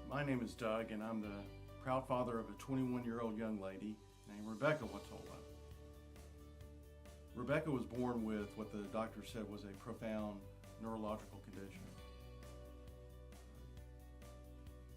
My name is Doug, and I'm the proud father of a 21-year-old young lady named Rebecca Watola. Rebecca was born with what the doctor said was a profound neurological condition.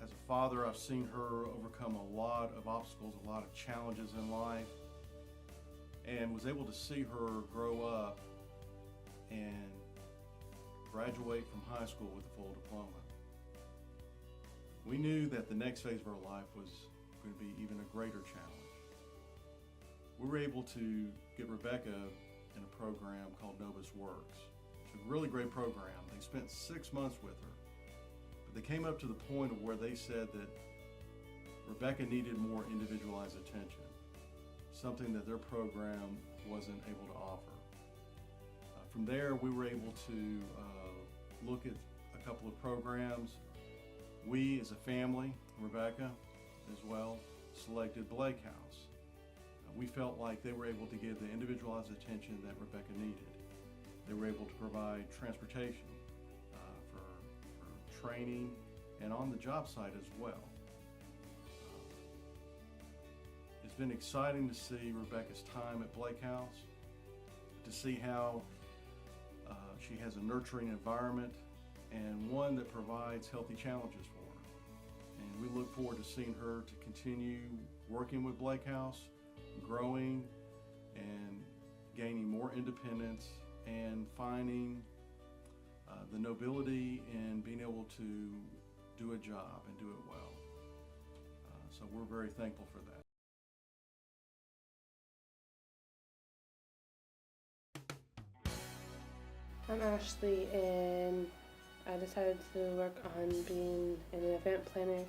As a father, I've seen her overcome a lot of obstacles, a lot of challenges in life, and was able to see her grow up and graduate from high school with a full diploma. We knew that the next phase of her life was going to be even a greater challenge. We were able to get Rebecca in a program called Novus Works. It's a really great program. They spent 6 months with her, but they came up to the point of where they said that Rebecca needed more individualized attention, something that their program wasn't able to offer. From there, we were able to look at a couple of programs. We, as a family, Rebecca as well, selected Blake House. We felt like they were able to give the individualized attention that Rebecca needed. They were able to provide transportation for training and on the job site as well. It's been exciting to see Rebecca's time at Blake House, to see how she has a nurturing environment and one that provides healthy challenges for her. And we look forward to seeing her to continue working with Blake House, growing and gaining more independence and finding the nobility in being able to do a job and do it well. So we're very thankful for that. I'm Ashley, and I decided to work on being an event planner.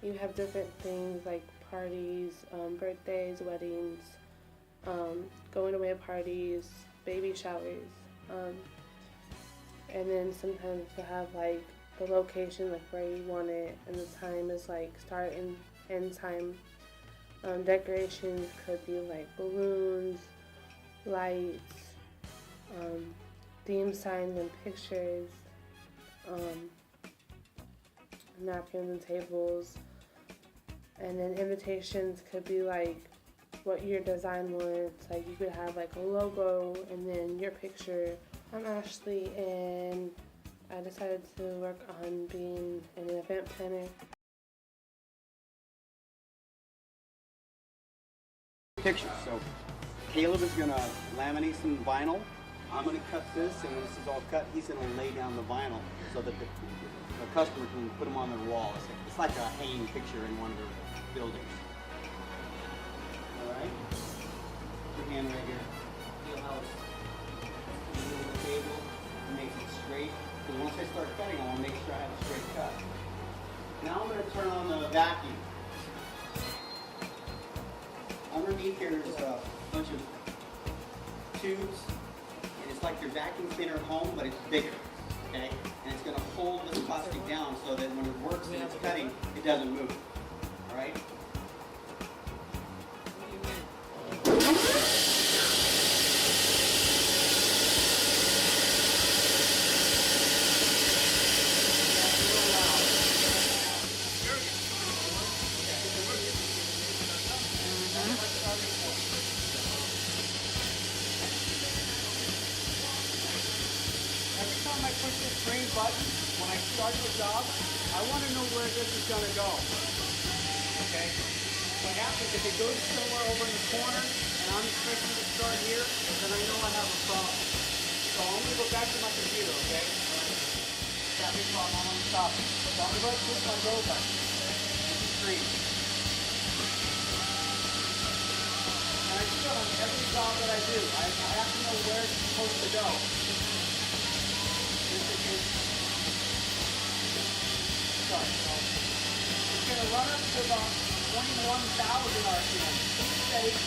You have different things like parties, birthdays, weddings, going away parties, baby showers, and then sometimes you have like the location, like where you want it, and the time is like start and end time. Decorations could be like balloons, lights, theme signs and pictures, napkins and tables, and then invitations could be like what your design wants. Like you could have like a logo and then your picture. I'm Ashley, and I decided to work on being an event planner. Pictures. So Caleb is going to laminate some vinyl. I'm going to cut this, and when this is all cut, he's going to lay down the vinyl so that the customer can put them on their wall. It's like a hanging picture in one of their buildings. All right? Put your hand right here. Feel how it's moving the table. It makes it straight. Because once I start cutting, I want to make sure I have a straight cut. Now I'm going to turn on the vacuum. Underneath here there's a bunch of tubes, and it's like your vacuum cleaner at home, but it's bigger, okay? and it's going to hold this plastic down so that when it works and it's cutting, it doesn't move. All right? Every time I push this green button, when I start the job, I want to know where this is going to go. Okay? What happens if it goes somewhere over in the corner and I'm expecting to start here, then I know I have a problem. So I'm going to go back to my computer, okay? Got me problem, I'm going to stop it. So I'm going to push my go button. This is green. And I do it on every job that I do. I have to know where it's supposed to go. Sorry, so it's going to run up to about 21,000 RPM. It's at 18,000.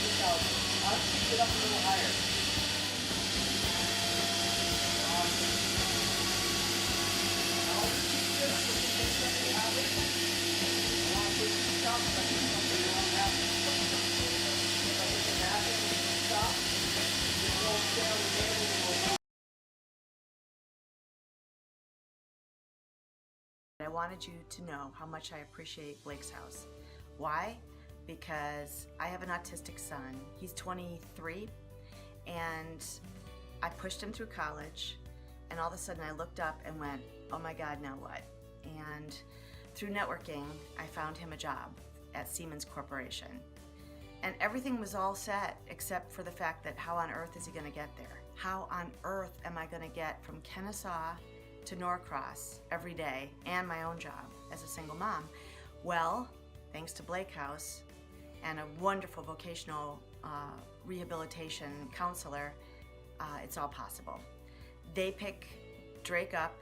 I'll pick it up a little higher. I'll keep this just in case something happens. I want to push the stop button so something won't happen. If something happens, stop. It won't stay on the manual and it will not. I wanted you to know how much I appreciate Blake's House. Why? Because I have an autistic son. He's 23, and I pushed him through college, and all of a sudden I looked up and went, oh my God, now what? And through networking, I found him a job at Siemens Corporation. And everything was all set except for the fact that how on earth is he gonna get there? How on earth am I gonna get from Kennesaw to Norcross every day, and my own job as a single mom? Well, thanks to Blake House and a wonderful vocational rehabilitation counselor, it's all possible. They pick Drake up,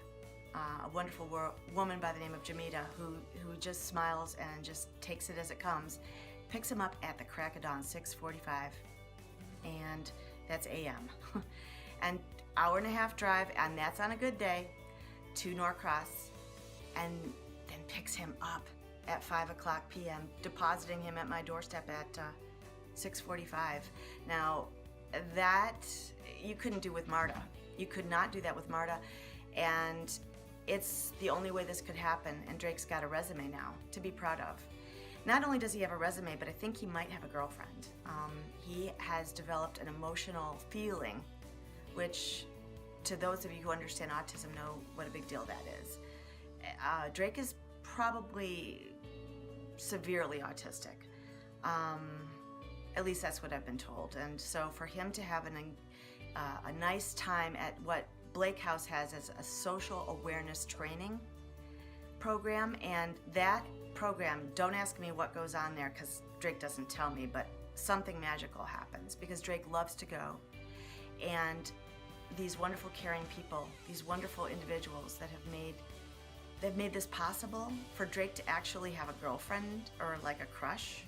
a wonderful woman by the name of Jamita, who just smiles and just takes it as it comes, picks him up at the crack of dawn, 6:45, and that's AM. And hour-and-a-half drive, and that's on a good day, to Norcross, and then picks him up at 5 o'clock p.m., depositing him at my doorstep at 6:45. Now, that you couldn't do with Marta. You could not do that with Marta, and it's the only way this could happen, and Drake's got a resume now to be proud of. Not only does he have a resume, but I think he might have a girlfriend. He has developed an emotional feeling, which, to those of you who understand autism, know what a big deal that is. Drake is probably severely autistic. At least that's what I've been told. And so for him to have a nice time at what Blake House has as a social awareness training program, and that program, don't ask me what goes on there because Drake doesn't tell me, but something magical happens because Drake loves to go. And these wonderful caring people, these wonderful individuals that have made this possible for Drake to actually have a girlfriend or like a crush.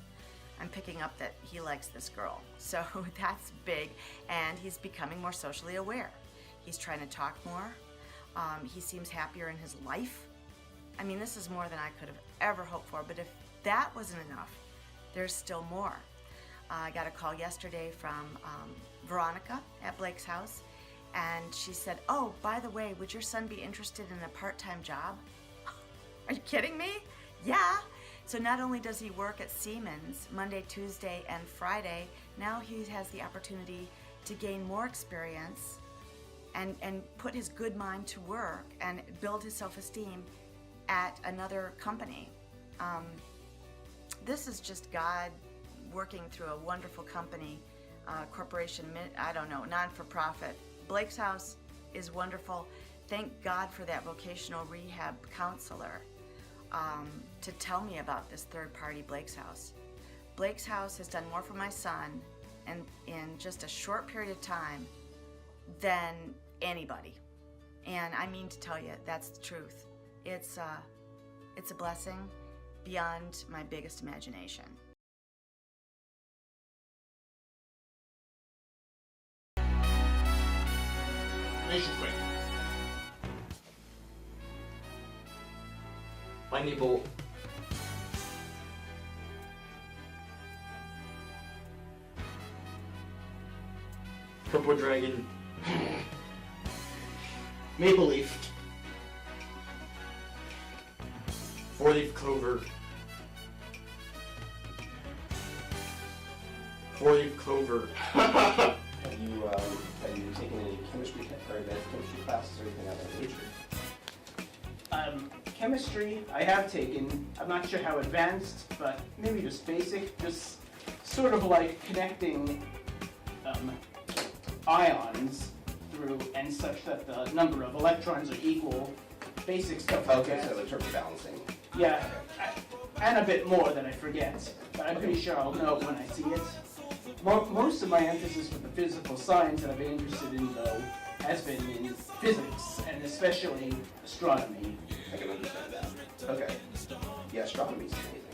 I'm picking up that he likes this girl, so that's big, and he's becoming more socially aware. He's trying to talk more. He seems happier in his life. I mean, this is more than I could have ever hoped for, but if that wasn't enough, there's still more. I got a call yesterday from Veronica at Blake's House, and she said, oh, by the way, would your son be interested in a part-time job? Are you kidding me? Yeah. So not only does he work at Siemens Monday, Tuesday, and Friday, now he has the opportunity to gain more experience and put his good mind to work and build his self-esteem at another company. This is just God working through a wonderful company, corporation, I don't know, non-for-profit. Blake's House is wonderful. Thank God for that vocational rehab counselor to tell me about this third party Blake's House. Blake's House has done more for my son and in just a short period of time than anybody. And I mean to tell you, that's the truth. It's a blessing beyond my biggest imagination. Nation Quake. Lightning bolt. Purple dragon. Maple leaf. Four-leaf clover. Four-leaf clover. Have you taken any chemistry or advanced chemistry classes or anything of that nature? Chemistry, I have taken. I'm not sure how advanced, but maybe just basic. Just sort of like connecting ions through and such that the number of electrons are equal. Basic stuff like Okay, that. so in terms of balancing. Yeah, and a bit more that I forget, but I'm pretty sure I'll know when I see it. Most of my emphasis with the physical science that I've been interested in, though, has been in physics, and especially astronomy. I can understand that. Okay. Yeah, astronomy is amazing.